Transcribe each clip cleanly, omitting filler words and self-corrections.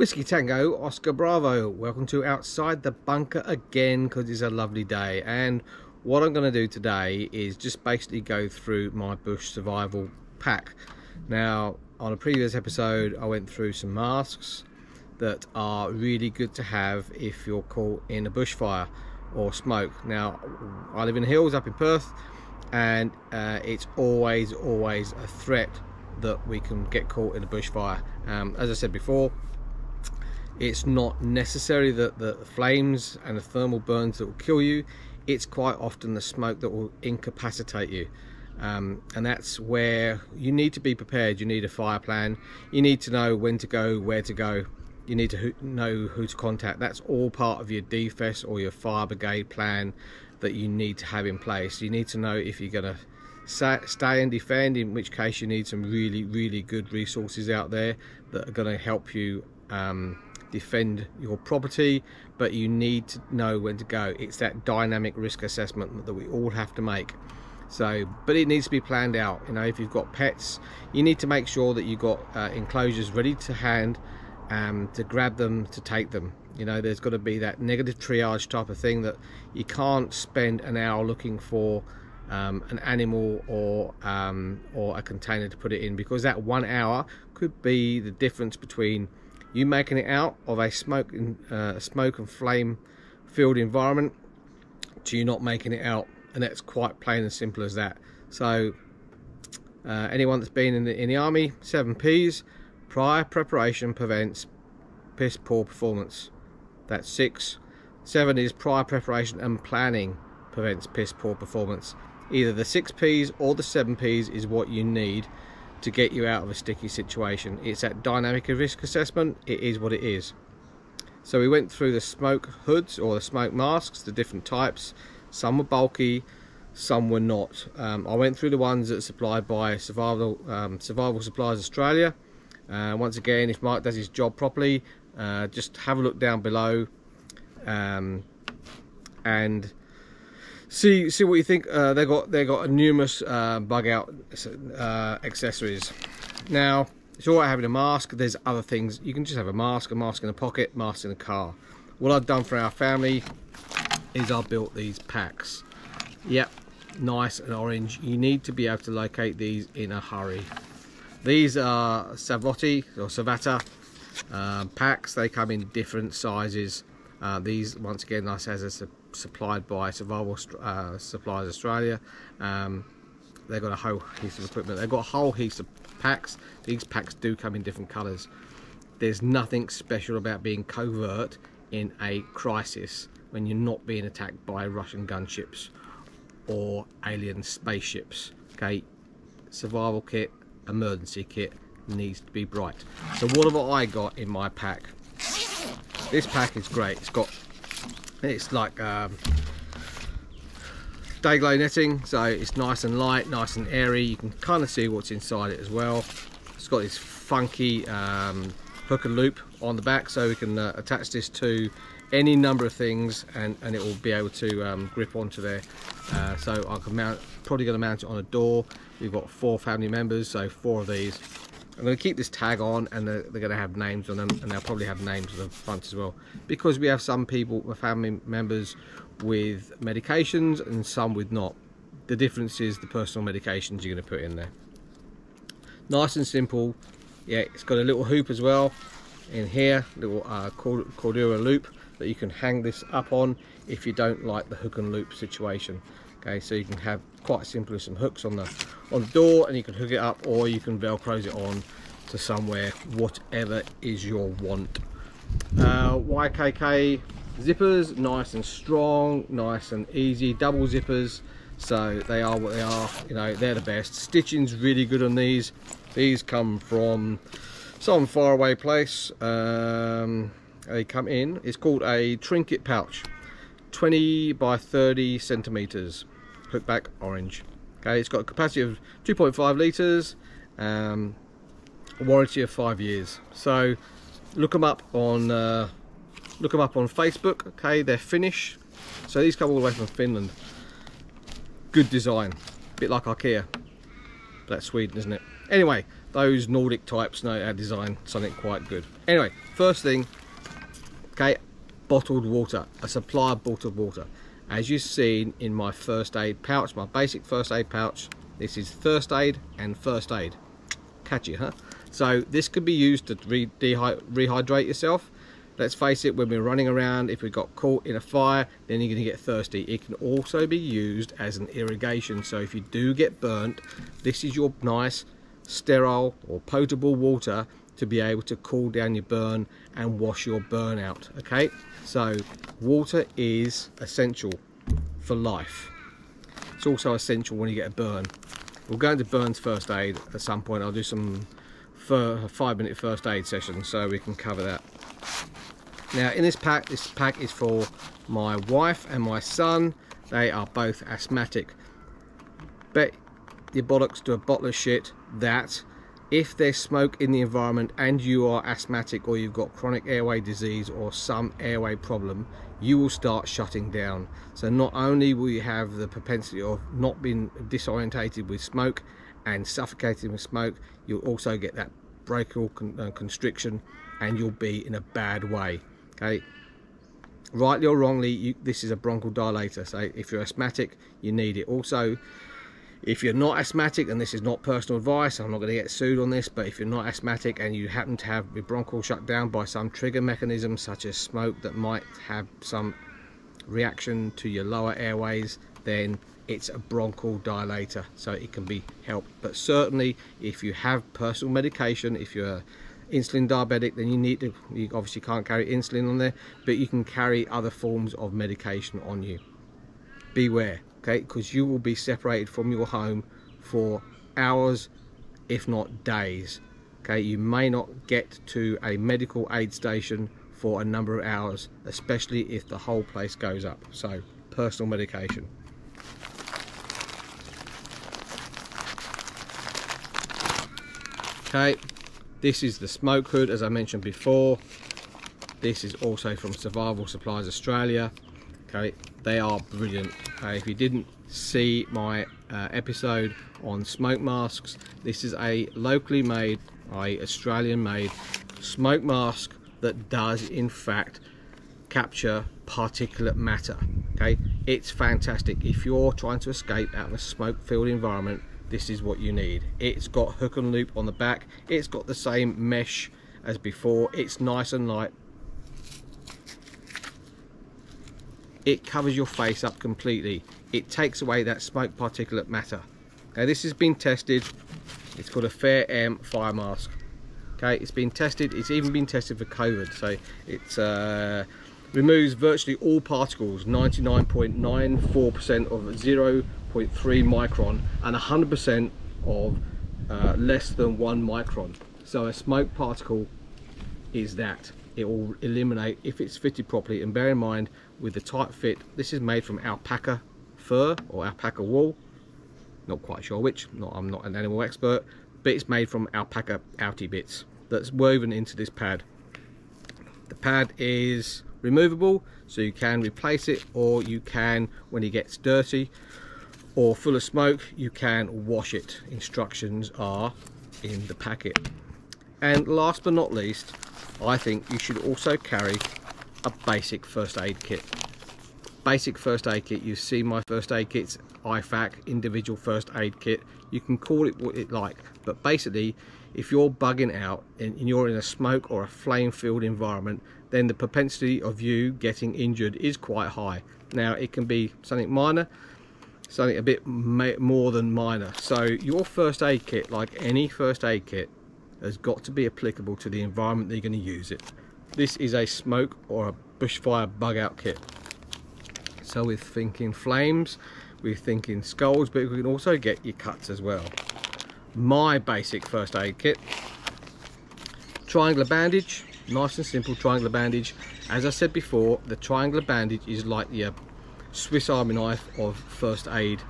Whiskey Tango, Oscar Bravo. Welcome to Outside the Bunker again, because it's a lovely day. And what I'm going to do today is just basically go through my bush survival pack. Now, on a previous episode, I went through some masks that are really good to have if you're caught in a bushfire or smoke. Now, I live in the hills up in Perth, and it's always a threat that we can get caught in a bushfire. As I said before, it's not necessarily the flames and the thermal burns that will kill you. It's quite often the smoke that will incapacitate you, and that's where you need to be prepared. You need a fire plan. You need to know when to go, where to go. You need to know who to contact. That's all part of your DFES or your fire brigade plan that you need to have in place. You need to know if you're going to stay and defend, in which case you need some really good resources out there that are going to help you defend your property, but you need to know when to go. It's that dynamic risk assessment that we all have to make. So, but it needs to be planned out. You know, if you've got pets, you need to make sure that you've got enclosures ready to hand, to grab them, to take them. You know, there's got to be that negative triage type of thing, that you can't spend an hour looking for an animal or a container to put it in, because that 1 hour could be the difference between you making it out of a smoke and flame filled environment to you not making it out. And that's quite plain and simple as that. So anyone that's been in the army, 7 P's: prior preparation prevents piss poor performance. That's 6. 7 is prior preparation and planning prevents piss poor performance. Either the 6 P's or the 7 P's is what you need to get you out of a sticky situation. It's that dynamic risk assessment. It is what it is. So we went through the smoke hoods or the smoke masks, the different types. Some were bulky, some were not. I went through the ones that are supplied by Survival Supplies Australia. Once again, if Mike does his job properly, just have a look down below and see what you think. They got numerous bug out accessories. Now, it's all right having a mask. There's other things. You can just have a mask in a pocket, mask in a car. What I've done for our family is I built these packs. Yep, nice and orange. You need to be able to locate these in a hurry. These are Savotti or Savata packs. They come in different sizes. These, once again, like I said, are supplied by Survival Supplies Australia. They've got a whole heap of equipment. They've got a whole heap of packs. These packs do come in different colours. There's nothing special about being covert in a crisis when you're not being attacked by Russian gunships or alien spaceships. Okay, survival kit, emergency kit needs to be bright. So what have I got in my pack? This pack is great. It's like day glow netting, so it's nice and light, nice and airy. You can kind of see what's inside it as well. It's got this funky hook and loop on the back, so we can attach this to any number of things, and it will be able to grip onto there. So I can probably going to mount it on a door. We've got 4 family members, so 4 of these. I'm going to keep this tag on, and they're going to have names on them, and they'll probably have names on the front as well, because we have some people, family members, with medications and some with not. The difference is the personal medications you're going to put in there. Nice and simple. Yeah, it's got a little hoop as well in here, little cordura loop that you can hang this up on if you don't like the hook and loop situation. Okay, so you can have quite simply some hooks on the door, and you can hook it up, or you can velcro it on to somewhere, whatever is your want. YKK zippers, nice and strong, nice and easy, double zippers, so they are what they are. You know, they're the best. Stitching's really good on these. These come from some faraway place. They come in, it's called a trinket pouch, 20 by 30 centimeters, hook back, orange. Okay, it's got a capacity of 2.5 litres, a warranty of 5 years. So look them up on Facebook. Okay, they're Finnish, so these come all the way from Finland. Good design, a bit like IKEA. That's Sweden, isn't it? Anyway, those Nordic types know how to design something quite good. Anyway, first thing, okay, bottled water, a supply of bottled water. As you've seen in my first aid pouch, my basic first aid pouch, this is first aid and first aid. Catchy, huh? So this could be used to rehydrate yourself. Let's face it, when we're running around, if we got caught in a fire, then you're going to get thirsty. It can also be used as an irrigation. So if you do get burnt, this is your nice, sterile or potable water to be able to cool down your burn and wash your burn out. Okay, so water is essential for life. It's also essential when you get a burn. We'll go into burns first aid at some point. I'll do some 5-minute first aid session so we can cover that. Now in this pack is for my wife and my son. They are both asthmatic. Bet your bollocks to a bottle of shit that if there's smoke in the environment and you are asthmatic, or you've got chronic airway disease or some airway problem, you will start shutting down. So not only will you have the propensity of not being disorientated with smoke and suffocating with smoke, you'll also get that bronchial constriction, and you'll be in a bad way. Okay, rightly or wrongly, this is a bronchodilator, so if you're asthmatic, you need it. Also, if you're not asthmatic, and this is not personal advice, I'm not going to get sued on this, but if you're not asthmatic and you happen to have your bronchial shut down by some trigger mechanism such as smoke that might have some reaction to your lower airways, then it's a bronchodilator, so it can be helped. But certainly if you have personal medication, if you're insulin diabetic, then you obviously can't carry insulin on there, but you can carry other forms of medication on you. Beware, okay, because you will be separated from your home for hours, if not days. Okay, you may not get to a medical aid station for a number of hours, especially if the whole place goes up. So personal medication. Okay, this is the smoke hood, as I mentioned before. This is also from Survival Supplies Australia. Okay, they are brilliant. If you didn't see my episode on smoke masks, this is a locally made, Australian made smoke mask that does in fact capture particulate matter. Okay, it's fantastic. If you're trying to escape out of a smoke filled environment, this is what you need. It's got hook and loop on the back, it's got the same mesh as before, it's nice and light, it covers your face up completely, it takes away that smoke particulate matter. Now this has been tested, it's called a Fair Air fire mask. Okay, it's been tested, it's even been tested for COVID, so it removes virtually all particles, 99.94% of 0.3 micron and 100% of less than 1 micron. So a smoke particle is that. It will eliminate if it's fitted properly, and bear in mind with the tight fit, this is made from alpaca fur or alpaca wool, not quite sure which, I'm not an animal expert, but it's made from alpaca outie bits that's woven into this pad. The pad is removable, so you can replace it, or you can, when it gets dirty or full of smoke, you can wash it. Instructions are in the packet. And last but not least, I think you should also carry a basic first aid kit. Basic first aid kit, you see my first aid kits, IFAC, individual first aid kit, you can call it what it like, but basically if you're bugging out and you're in a smoke or a flame filled environment, then the propensity of you getting injured is quite high. Now it can be something minor, something a bit more than minor. So your first aid kit, like any first aid kit, has got to be applicable to the environment that you're going to use it. This is a smoke or a bushfire bug out kit. So we're thinking flames, we're thinking skulls, but we can also get your cuts as well. My basic first aid kit: triangular bandage, nice and simple triangular bandage. As I said before, the triangular bandage is like the Swiss Army knife of first aid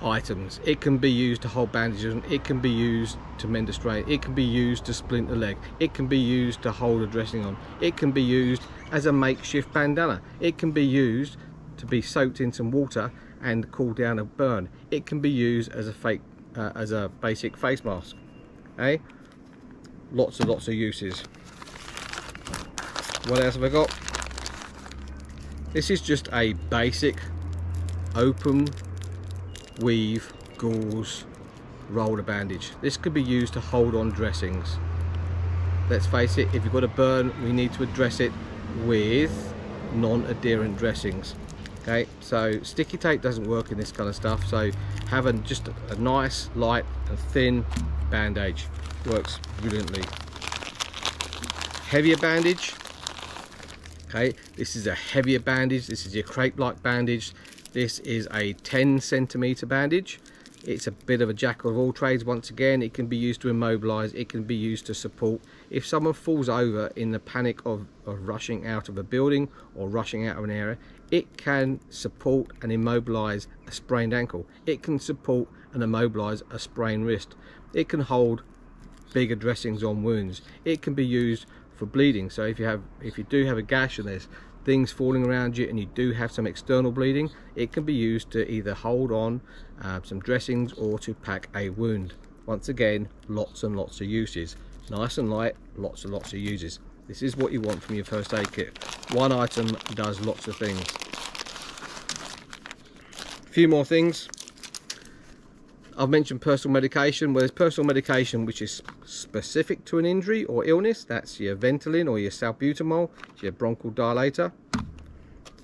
items. It can be used to hold bandages on, it can be used to mend a strain, it can be used to splint a leg, it can be used to hold a dressing on, it can be used as a makeshift bandana, it can be used to be soaked in some water and cool down a burn, it can be used as a fake as a basic face mask. Okay, lots of uses. What else have I got? This is just a basic open weave gauze roller bandage. This could be used to hold on dressings. Let's face it, if you've got a burn, we need to address it with non-adherent dressings. Okay, so sticky tape doesn't work in this kind of stuff, so having just a nice, light and thin bandage works brilliantly. Heavier bandage. Okay, this is a heavier bandage. This is your crepe-like bandage. This is a 10 centimeter bandage. It's a bit of a jack of all trades. Once again, it can be used to immobilize, it can be used to support. If someone falls over in the panic of rushing out of a building or rushing out of an area, it can support and immobilize a sprained ankle. It can support and immobilize a sprained wrist. It can hold bigger dressings on wounds. It can be used for bleeding. So if you do have a gash and there's things falling around you and you do have some external bleeding, it can be used to either hold on some dressings or to pack a wound. Once again, lots and lots of uses. Nice and light, lots and lots of uses. This is what you want from your first aid kit. One item does lots of things. A few more things. I've mentioned personal medication. Well, there's personal medication which is specific to an injury or illness. That's your Ventolin or your salbutamol, your Bronchodilator.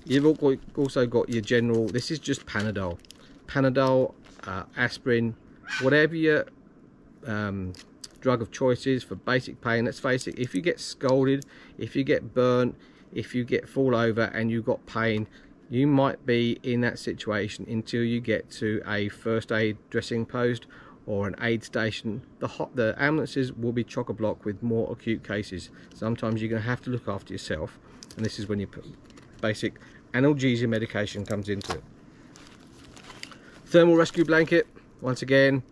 You've also got your general, this is just Panadol. Panadol, aspirin, whatever your drug of choice is for basic pain. Let's face it, if you get scalded, if you get burnt, if you fall over and you've got pain, you might be in that situation until you get to a first aid dressing post or an aid station. The ambulances will be chock-a-block with more acute cases. Sometimes you're going to have to look after yourself, and this is when your basic analgesia medication comes into it. Thermal rescue blanket, once again,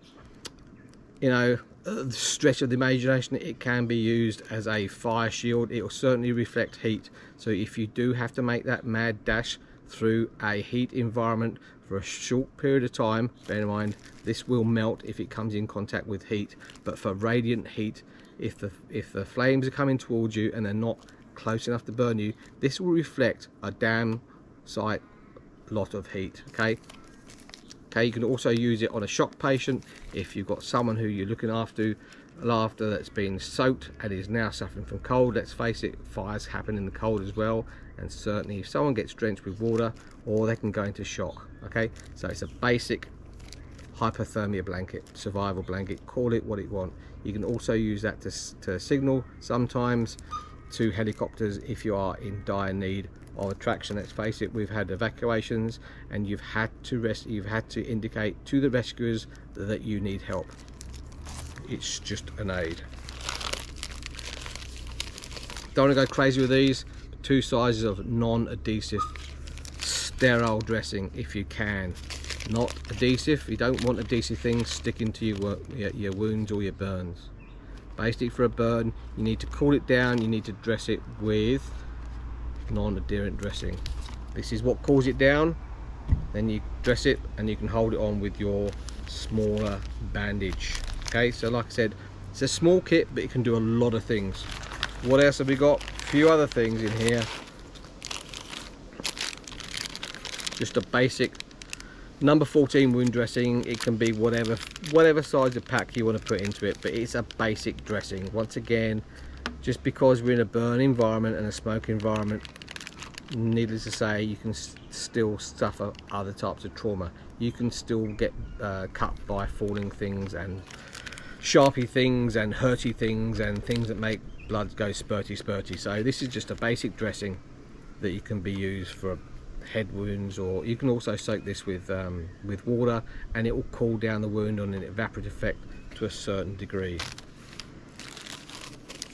you know, the stretch of the imagination, it can be used as a fire shield. It will certainly reflect heat, so if you do have to make that mad dash through a heat environment for a short period of time, bear in mind this will melt if it comes in contact with heat, but for radiant heat, if the flames are coming towards you and they're not close enough to burn you, this will reflect a damn sight lot of heat. Okay, you can also use it on a shock patient. If you've got someone who you're looking after that's been soaked and is now suffering from cold, let's face it, fires happen in the cold as well, and certainly if someone gets drenched with water, or they can go into shock. Okay, so it's a basic hypothermia blanket, survival blanket, call it what you want. You can also use that to signal sometimes to helicopters if you are in dire need of attraction. Let's face it, we've had evacuations and you've had to indicate to the rescuers that you need help. It's just an aid. Don't want to go crazy with these. 2 sizes of non-adhesive sterile dressing if you can. Not adhesive. You don't want adhesive things sticking to your wounds or your burns. Basically, for a burn, you need to cool it down. You need to dress it with non-adherent dressing. This is what cools it down. Then you dress it and you can hold it on with your smaller bandage. Okay, so like I said, it's a small kit, but it can do a lot of things. What else have we got? A few other things in here. Just a basic number 14 wound dressing. It can be whatever size of pack you want to put into it, but it's a basic dressing. Once again, just because we're in a burn environment and a smoke environment, needless to say, you can still suffer other types of trauma. You can still get cut by falling things and sharpy things and hurty things and things that make blood go spurty. So this is just a basic dressing that you can be used for head wounds, or you can also soak this with water and it will cool down the wound on an evaporative effect to a certain degree.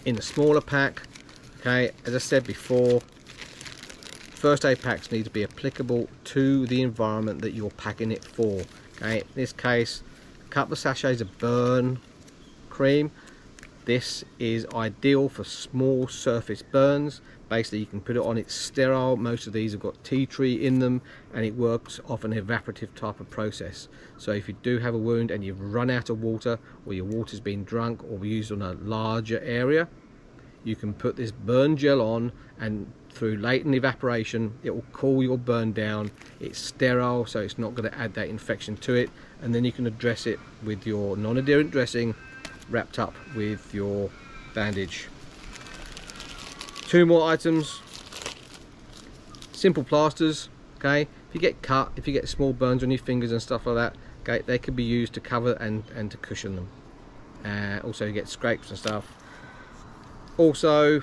In the smaller pack, okay, as I said before, first aid packs need to be applicable to the environment that you're packing it for. Okay, in this case, a couple of sachets of burn cream. This is ideal for small surface burns, Basically you can put it on, it's sterile. Most of these have got tea tree in them, and it works off an evaporative type of process. So if you do have a wound and you've run out of water, or your water's been drunk or used on a larger area, you can put this burn gel on, and through latent evaporation it will cool your burn down. It's sterile, so it's not going to add that infection to it, and then you can address it with your non-adherent dressing wrapped up with your bandage. 2 more items. Simple plasters. Okay, if you get cut, if you get small burns on your fingers and stuff like that, okay, they can be used to cover and to cushion them. Also you get scrapes and stuff. Also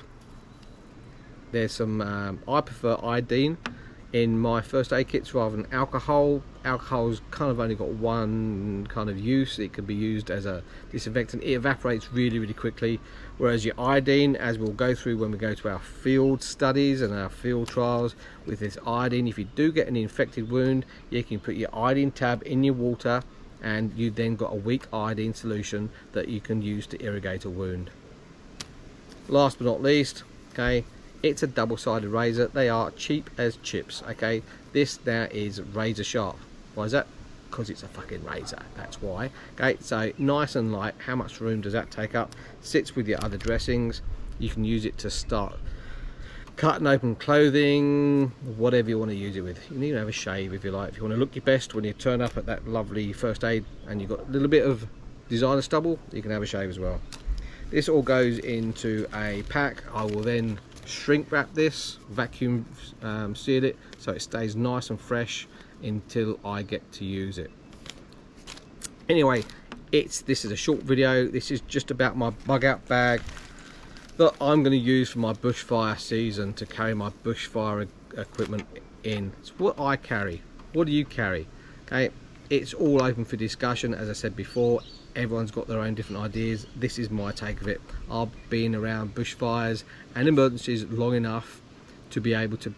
there's some I prefer iodine in my first aid kits rather than alcohol. Alcohol's kind of only got one kind of use. It can be used as a disinfectant. It evaporates really quickly, whereas your iodine, as we'll go through when we go to our field studies and our field trials with this iodine, if you do get an infected wound, you can put your iodine tab in your water, and you then got a weak iodine solution that you can use to irrigate a wound. Last but not least, okay, it's a double-sided razor. They are cheap as chips. Okay, this now is razor sharp. Why is that? Because it's a fucking razor, that's why. Okay, so nice and light. How much room does that take up? Sits with your other dressings. You can use it to start cutting open clothing, whatever you want to use it with. You can even have a shave if you like. If you want to look your best when you turn up at that lovely first aid and you've got a little bit of designer stubble, you can have a shave as well. This all goes into a pack. I will then shrink wrap this, vacuum seal it, so it stays nice and fresh until I get to use it. Anyway, this is a short video. This is just about my bug out bag that I'm going to use for my bushfire season, to carry my bushfire equipment in. It's what I carry. What do you carry? Okay, it's all open for discussion. As I said before, everyone's got their own different ideas. This is my take of it. I've been around bushfires and emergencies long enough to be able to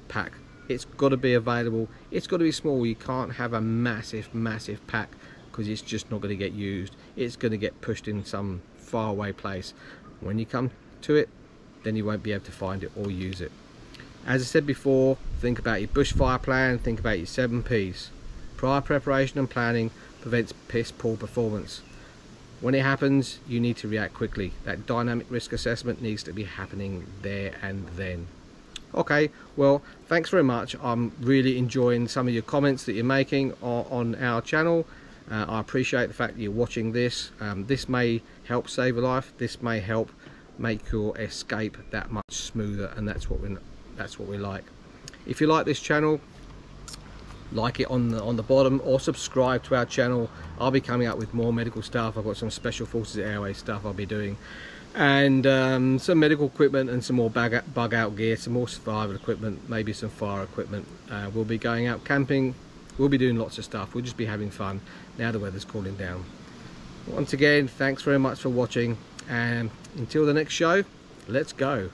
pack. It's got to be available. It's got to be small. You can't have a massive pack, because it's just not going to get used. It's going to get pushed in some faraway place. When you come to it, then you won't be able to find it or use it. As I said before, think about your bushfire plan. Think about your 7 P's. Prior preparation and planning prevents piss poor performance. When it happens, you need to react quickly. That dynamic risk assessment needs to be happening there and then. Okay, well, thanks very much. I'm really enjoying some of your comments that you're making on our channel. I appreciate the fact that you're watching this. This may help save a life. This may help make your escape that much smoother, and that's what we like. If you like this channel, like it on the bottom, or subscribe to our channel. I'll be coming up with more medical stuff. I've got some Special Forces Airway stuff I'll be doing, and some medical equipment, and some more bug out gear, some more survival equipment, maybe some fire equipment. We'll be going out camping. We'll be doing lots of stuff. We'll just be having fun now the weather's cooling down. Once again, thanks very much for watching, and until the next show, let's go.